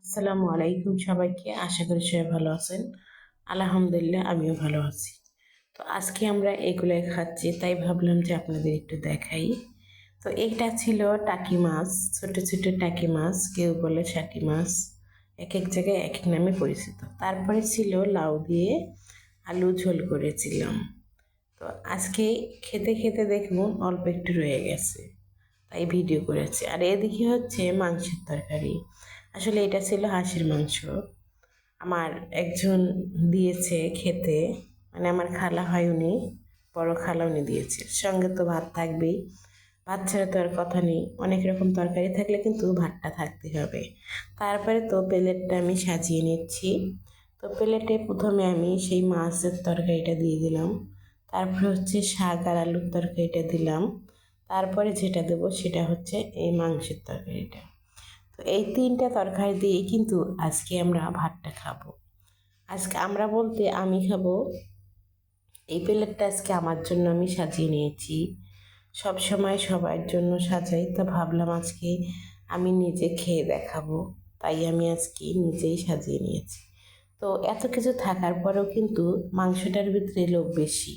আসসালামু আলাইকুম সবাইকে। আশা করি সবাই ভালো আছেন। আলহামদুলিল্লাহ আমিও ভালো আছি। তো আজকে আমরা এগুলাই খাচ্ছি, তাই ভাবলাম যে আপনাদের একটু দেখাই। তো এইটা ছিল টাকি মাছ, ছোট ছোট টাকি মাছ, কেউ বলে শাটি মাছ, এক এক জায়গায় এক এক নামে পরিচিত। তারপরে ছিল লাউ দিয়ে আলু ঝোল করেছিলাম। তো আজকে খেতে খেতে দেখুন অল্প একটু রয়ে গেছে, তাই ভিডিও করেছি। আর এদিকে হচ্ছে মাংসের তরকারি। আসলে এটা ছিল হাঁসের মাংস। আমার একজন দিয়েছে খেতে, মানে আমার খালা হয় উনি, বড় খালা উনি দিয়েছে। সঙ্গে তো ভাত থাকবেই, ভাত ছাড়া তো আর কথা নেই। অনেক রকম তরকারি থাকলে কিন্তু ভাতটা থাকতে হবে। তারপরে তো প্লেটটা আমি সাজিয়ে নিচ্ছি। তো প্লেটে প্রথমে আমি সেই মাছের তরকারিটা দিয়ে দিলাম, তারপরে হচ্ছে শাক আর আলুর তরকারিটা দিলাম, তারপরে যেটা দেবো সেটা হচ্ছে এই মাংসের তরকারিটা। তো এই তিনটা তরকারি দিয়েই কিন্তু আজকে আমরা ভাতটা খাবো। আজকে আমরা বলতে আমি খাবো। এই প্লেটটা আজকে আমার জন্য আমি সাজিয়ে নিয়েছি। সব সময় সবার জন্য সাজাই, তো ভাবলাম আজকে আমি নিজে খেয়ে দেখাবো, তাই আমি আজকে নিজেই সাজিয়ে নিয়েছি। তো এত কিছু থাকার পরেও কিন্তু মাংসটার ভিতরে লোভ বেশি,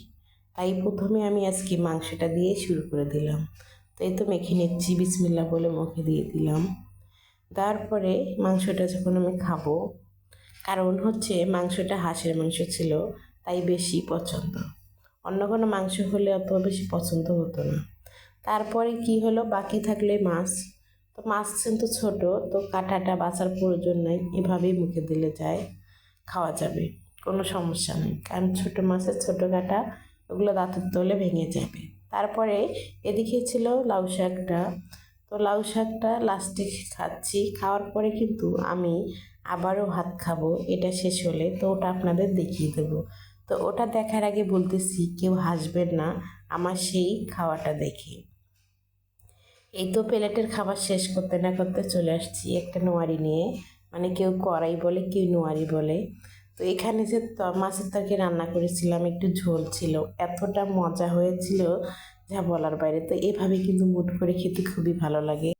তাই প্রথমে আমি আজকে মাংসটা দিয়ে শুরু করে দিলাম। তো এই তো মেখে নিচ্ছি, বিসমিল্লাহ বলে মুখে দিয়ে দিলাম। তারপরে মাংসটা যখন আমি খাবো, কারণ হচ্ছে মাংসটা হাঁসের মাংস ছিল, তাই বেশি পছন্দ। অন্য কোনো মাংস হলে অত বেশি পছন্দ হতো না। তারপরে কি হলো, বাকি থাকলে মাছ। তো মাছ কিন্তু ছোট, তো কাঁটাটা বাছার প্রয়োজন নাই, এভাবেই মুখে দিলে যায়, খাওয়া যাবে, কোনো সমস্যা নেই। কারণ ছোট মাছের ছোট কাঁটা, ওগুলো দাঁতের তলে ভেঙে যাবে। তারপরে এদিকে ছিল লাউ শাকটা। তো লাউ শাকটা লাস্টে খাচ্ছি, খাওয়ার পরে কিন্তু আমি আবারও ভাত খাবো এটা শেষ হলে, তো ওটা আপনাদের দেখিয়ে দেবো। তো ওটা দেখার আগে বলতেছি কেউ হাসবেন না আমার সেই খাওয়াটা দেখে। এই তো প্লেটের খাবার শেষ করতে না করতে চলে আসছি একটা নোয়ারি নিয়ে, মানে কেউ কড়াই বলে কেউ নোয়ারি বলে। তো এখানে যে মাছের তরকারি রান্না করেছিলাম, একটু ঝোল ছিল, এতটা মজা হয়েছিল যা বলার বাইরে। তো এভাবে কিন্তু মুট করে খেতে খুবই ভালো লাগে।